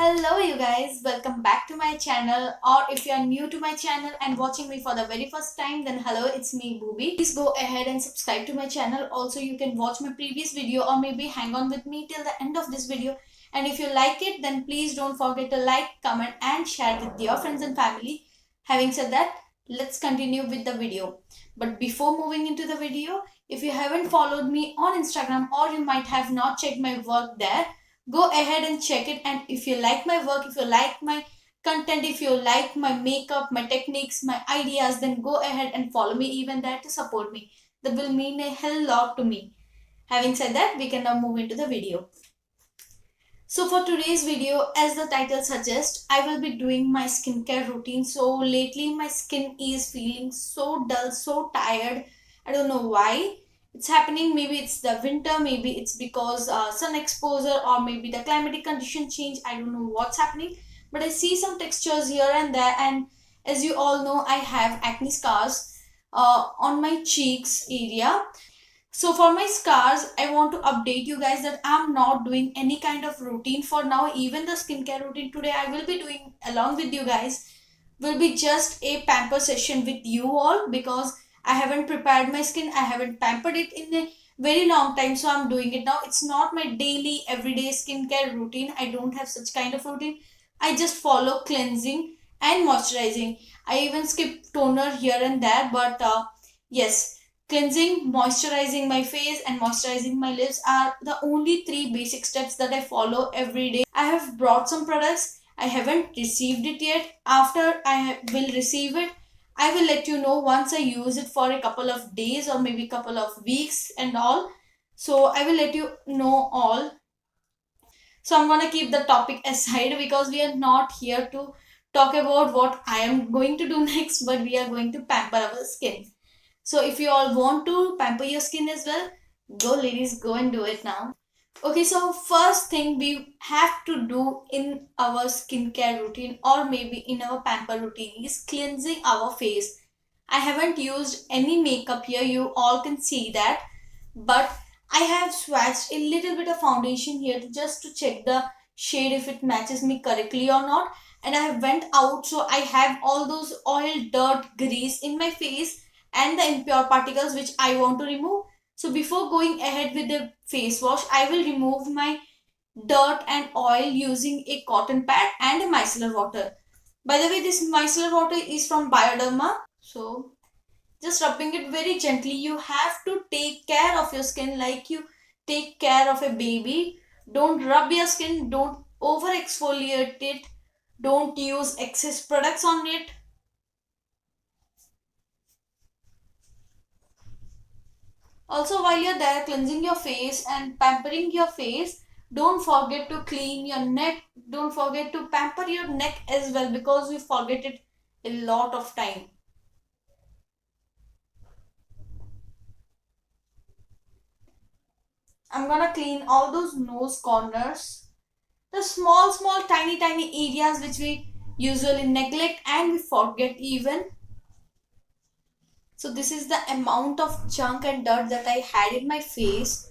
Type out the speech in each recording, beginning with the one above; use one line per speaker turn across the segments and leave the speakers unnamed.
Hello you guys, welcome back to my channel, or if you are new to my channel and watching me for the very first time, then hello, it's me Booby. Please go ahead and subscribe to my channel. Also, you can watch my previous video or maybe hang on with me till the end of this video. And if you like it, then please don't forget to like, comment and share with your friends and family. Having said that, let's continue with the video. But before moving into the video, if you haven't followed me on Instagram or you might have not checked my work there, go ahead and check it. And if you like my work, if you like my content, if you like my makeup, my techniques, my ideas, then go ahead and follow me even there to support me. That will mean a hell lot to me. Having said that, we can now move into the video. So for today's video, as the title suggests, I will be doing my skincare routine. So lately my skin is feeling so dull, so tired. I don't know why it's happening. Maybe it's the winter, maybe it's because sun exposure, or maybe the climatic condition change. I don't know what's happening, but I see some textures here and there. And as you all know, I have acne scars on my cheeks area. So for my scars, I want to update you guys that I'm not doing any kind of routine for now. Even the skincare routine today I will be doing along with you guys will be just a pamper session with you all, because I haven't prepared my skin. I haven't pampered it in a very long time. So I'm doing it now. It's not my daily everyday skincare routine. I don't have such kind of routine. I just follow cleansing and moisturizing. I even skip toner here and there, but yes, cleansing, moisturizing my face, and moisturizing my lips are the only three basic steps that I follow every day. I have brought some products. I haven't received it yet. After I will receive it, I will let you know once I use it for a couple of days or maybe couple of weeks and all. So I will let you know all. So I'm gonna keep the topic aside because we are not here to talk about what I am going to do next, but we are going to pamper our skin. So if you all want to pamper your skin as well, go ladies, go and do it now. Okay, so first thing we have to do in our skincare routine or maybe in our pamper routine is cleansing our face. I haven't used any makeup here, you all can see that, but I have swatched a little bit of foundation here just to check the shade if it matches me correctly or not. And I have went out, so I have all those oil, dirt, grease in my face and the impure particles which I want to remove. So before going ahead with the face wash, I will remove my dirt and oil using a cotton pad and a micellar water. By the way, this micellar water is from Bioderma. So just rubbing it very gently. You have to take care of your skin like you take care of a baby. Don't rub your skin, don't over exfoliate it, don't use excess products on it. Also, while you're there cleansing your face and pampering your face, don't forget to clean your neck. Don't forget to pamper your neck as well, because we forget it a lot of time. I'm gonna clean all those nose corners, the small, tiny areas which we usually neglect and we forget even. So this is the amount of junk and dirt that I had in my face.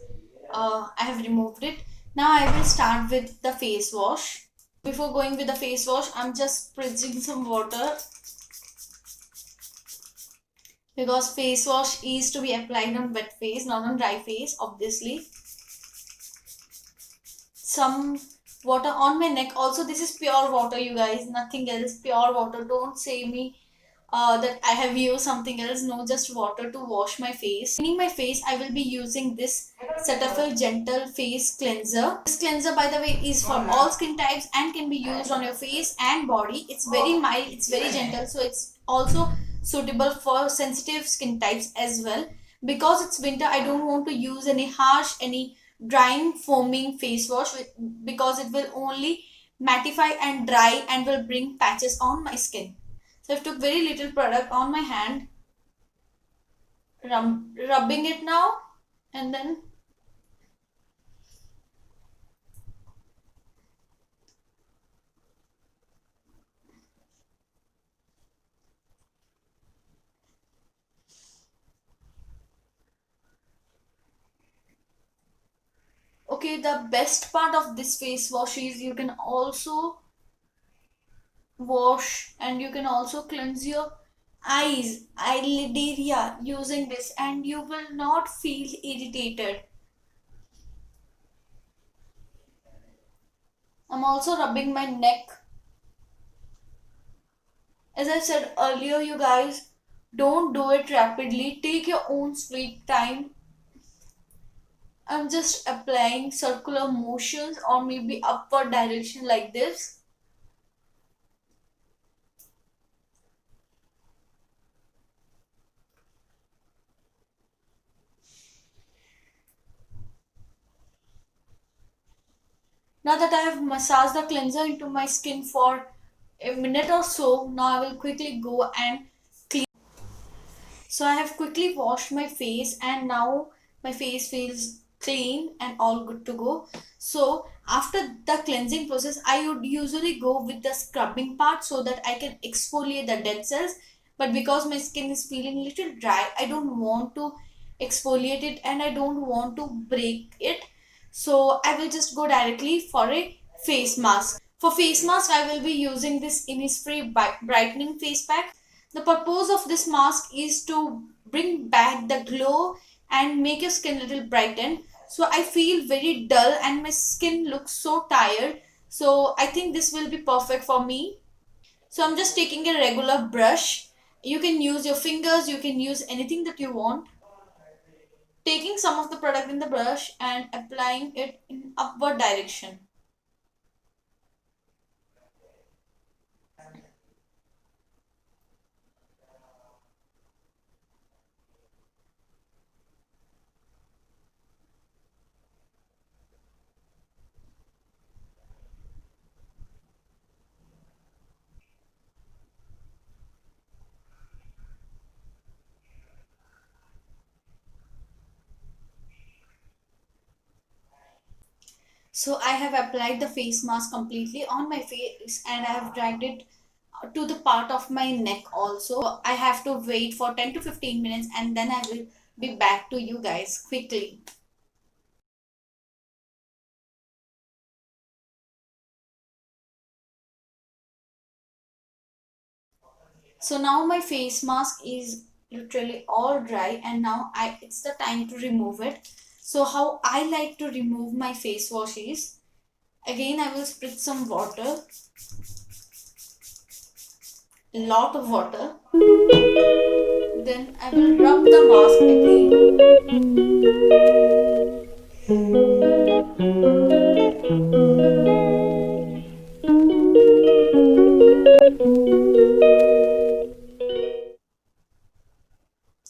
I have removed it. Now I will start with the face wash. Before going with the face wash, I'm just spritzing some water, because face wash is to be applied on wet face, not on dry face, obviously. Some water on my neck. Also, this is pure water, you guys, nothing else. Pure water. Don't say me that I have used something else. No, just water to wash my face. Cleaning my face, I will be using this Cetaphil Gentle Face Cleanser. This cleanser, by the way, is for all skin types and can be used on your face and body. It's very mild, it's very gentle, so it's also suitable for sensitive skin types as well. Because it's winter, I don't want to use any harsh, any drying foaming face wash because it will only mattify and dry and will bring patches on my skin. So I've took very little product on my hand, rubbing it now, and then okay, actually the best part of this face wash is you can also wash and you can also cleanse your eyes, eyelid area using this, and you will not feel irritated. I'm also rubbing my neck. As I said earlier, you guys, don't do it rapidly. Take your own sweet time. I'm just applying circular motions or maybe upward direction like this. Now that I have massaged the cleanser into my skin for a minute or so, now I will quickly go and clean. So I have quickly washed my face and now my face feels clean and all good to go. So after the cleansing process, I would usually go with the scrubbing part so that I can exfoliate the dead cells. But because my skin is feeling little dry, I don't want to exfoliate it and I don't want to break it. So I will just go directly for a face mask. For face mask, I will be using this Innisfree brightening face pack. The purpose of this mask is to bring back the glow and make your skin a little brighten. So I feel very dull and my skin looks so tired. So I think this will be perfect for me. So I'm just taking a regular brush. You can use your fingers, you can use anything that you want. Taking some of the product in the brush and applying it in upward direction. So I have applied the face mask completely on my face and I have dragged it to the part of my neck also. I have to wait for 10 to 15 minutes and then I will be back to you guys quickly. So now my face mask is literally all dry and now it's the time to remove it. So how I like to remove my face wash is, again I will spritz some water, a lot of water. Then I will rub the mask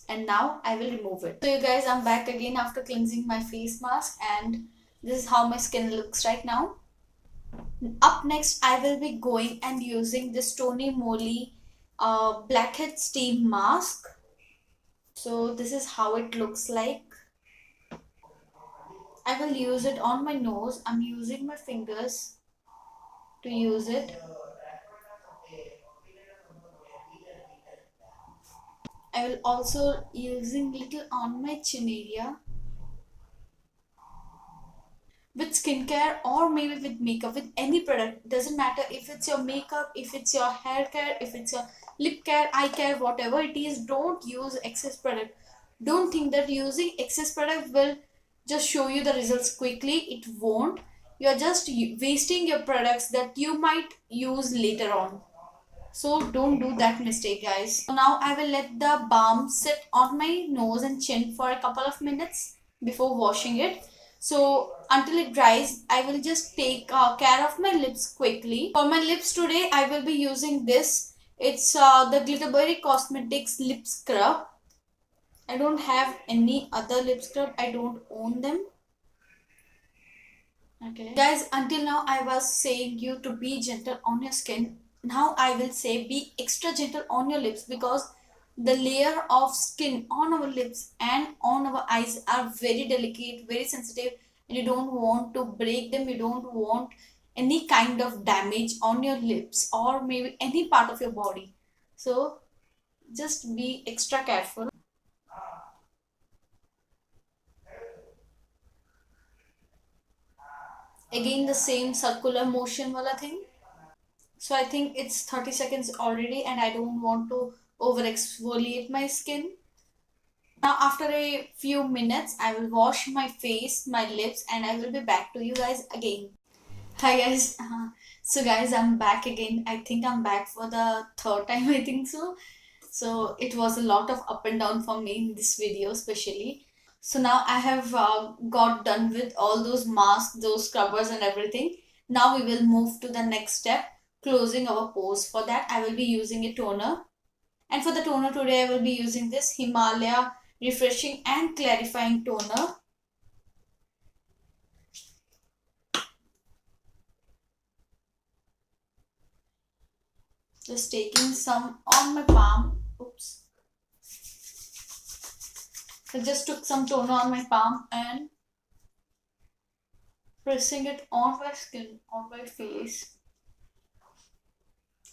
and now I will remove it. So you guys, I'm back again after cleansing my face mask and this is how my skin looks right now. Up next, I will be going and using this Tony Moly Blackhead Steam Mask. So this is how it looks like. I will use it on my nose. I'm using my fingers to use it. I will also using little on my chin area. With skincare or maybe with makeup, with any product, doesn't matter if it's your makeup, if it's your hair care, if it's your lip care, eye care, whatever it is, don't use excess product. Don't think that using excess product will just show you the results quickly. It won't. You're just wasting your products that you might use later on. So don't do that mistake, guys. So now I will let the balm sit on my nose and chin for a couple of minutes before washing it. So until it dries, I will just take care of my lips quickly. For my lips today, I will be using this. It's the Glitterberry Cosmetics lip scrub. I don't have any other lip scrub. I don't own them. Okay. Guys, until now I was saying you to be gentle on your skin. Now I will say be extra gentle on your lips because the layer of skin on our lips and on our eyes are very delicate, very sensitive, and you don't want to break them. You don't want any kind of damage on your lips or maybe any part of your body. So just be extra careful. Again the same circular motion wala thing. So I think it's 30 seconds already and I don't want to over exfoliate my skin. Now after a few minutes I will wash my face, my lips, and I will be back to you guys again. Hi guys. So guys, I'm back again. I think I'm back for the third time, I think so. So it was a lot of up and down for me in this video especially. So now I have got done with all those masks, those scrubbers and everything. Now we will move to the next step, closing our pores. For that I will be using a toner. And for the toner today I will be using this Himalaya Refreshing and Clarifying Toner. Just taking some on my palm. Oops. I just took some toner on my palm and pressing it on my skin, on my face.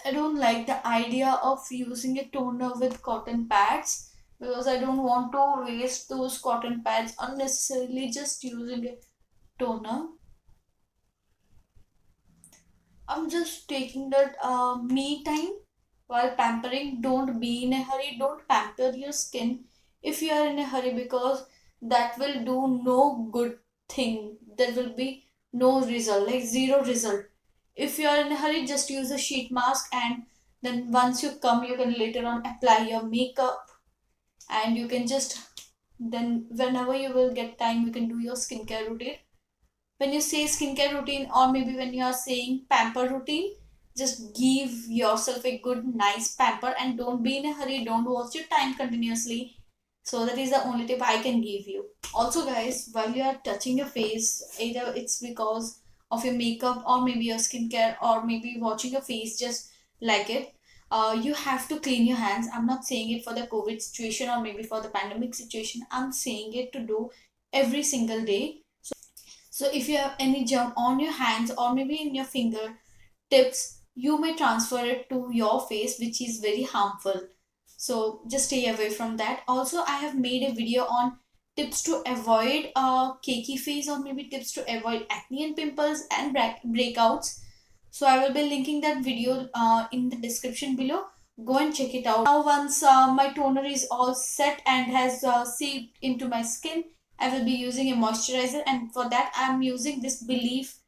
I don't like the idea of using a toner with cotton pads because I don't want to waste those cotton pads unnecessarily just using a toner. I'm just taking that me time while pampering. Don't be in a hurry. Don't pamper your skin if you are in a hurry because that will do no good thing. There will be no result, like zero result. If you are in a hurry, just use a sheet mask and then once you come, you can later on apply your makeup and you can just then whenever you will get time, you can do your skincare routine. When you say skincare routine or maybe when you are saying pamper routine, just give yourself a good nice pamper and don't be in a hurry. Don't watch your time continuously. So that is the only tip I can give you. Also guys, while you are touching your face, either it's because of your makeup or maybe your skincare or maybe watching your face just like it, you have to clean your hands. I'm not saying it for the COVID situation or maybe for the pandemic situation. I'm saying it to do every single day. So if you have any germ on your hands or maybe in your finger tips, you may transfer it to your face, which is very harmful. So just stay away from that. Also, I have made a video on tips to avoid a cakey face or maybe tips to avoid acne and pimples and breakouts. So I will be linking that video in the description below. Go and check it out. Now once my toner is all set and has seeped into my skin, I will be using a moisturizer and for that I am using this Belif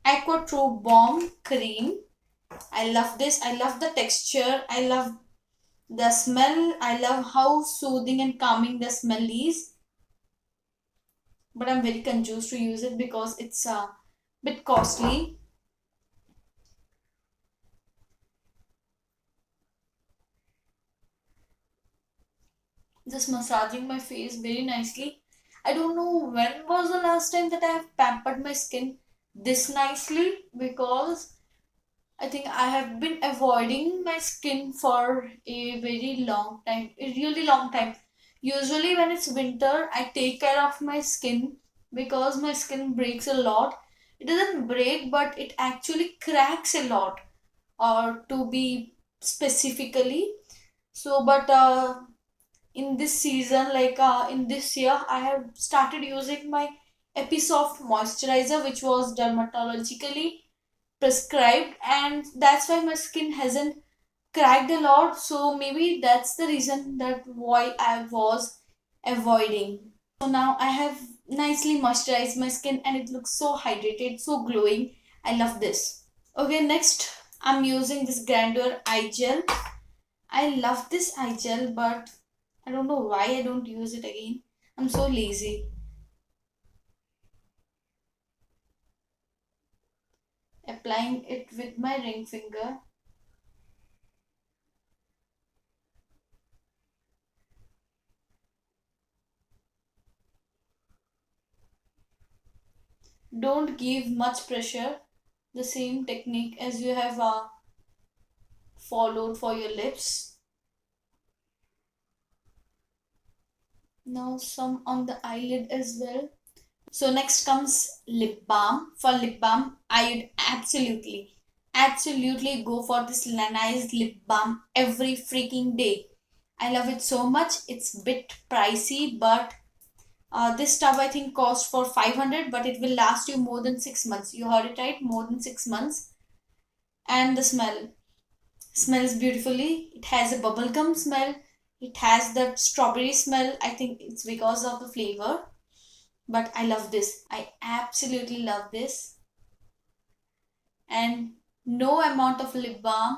Aqua True Balm Cream. I love this. I love the texture. I love the smell. I love how soothing and calming the smell is. But I'm very confused to use it because it's a bit costly. Just massaging my face very nicely. I don't know when was the last time that I have pampered my skin this nicely because I think I have been avoiding my skin for a very long time, a really long time. Usually, when it's winter, I take care of my skin because my skin breaks a lot. It doesn't break, but it actually cracks a lot, or to be specifically. So, but in this season, like in this year, I have started using my Episoft moisturizer, which was dermatologically prescribed, and that's why my skin hasn't cracked a lot. So maybe that's the reason that why I was avoiding. So now I have nicely moisturized my skin and it looks so hydrated, so glowing. I love this. Okay, next I'm using this Grandeur eye gel. I love this eye gel, but I don't know why I don't use it again. I'm so lazy. Applying it with my ring finger. Don't give much pressure. The same technique as you have followed for your lips. Now some on the eyelid as well. So next comes lip balm. For lip balm, I would absolutely go for this Lanai's lip balm every freaking day. I love it so much. It's a bit pricey, but This tub I think cost for 500, but it will last you more than 6 months. You heard it right, more than 6 months. And the smell smells beautifully. It has a bubblegum smell. It has that strawberry smell. I think it's because of the flavor. But I love this. I absolutely love this. And no amount of lip balm,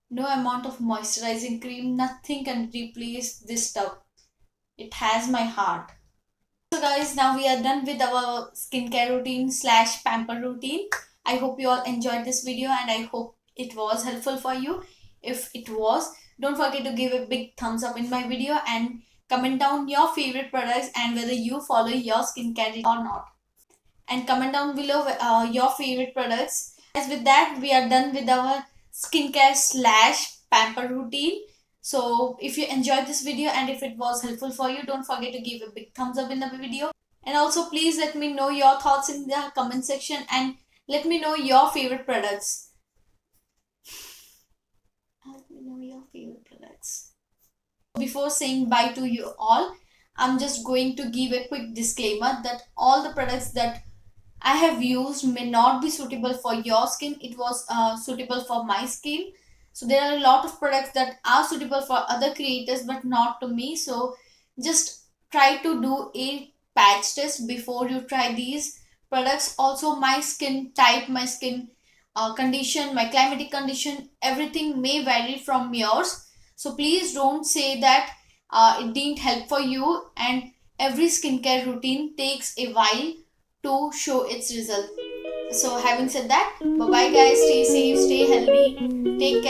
no amount of moisturizing cream, nothing can replace this tub. It has my heart. So guys, now we are done with our skincare routine slash pamper routine. I hope you all enjoyed this video and I hope it was helpful for you. If it was, don't forget to give a big thumbs up in my video and comment down your favorite products and whether you follow your skincare or not. And comment down below your favorite products. As with that, we are done with our skincare slash pamper routine. So if you enjoyed this video and if it was helpful for you, don't forget to give a big thumbs up in the video. And also please let me know your thoughts in the comment section and let me know your favorite products. Let me know your favorite products. Before saying bye to you all, I'm just going to give a quick disclaimer that all the products that I have used may not be suitable for your skin. It was suitable for my skin. So there are a lot of products that are suitable for other creators but not to me. So just try to do a patch test before you try these products. Also my skin type, my skin condition, my climatic condition, everything may vary from yours. So please don't say that it didn't help for you, and every skincare routine takes a while to show its result. So having said that, bye bye guys, stay safe, stay healthy, take care.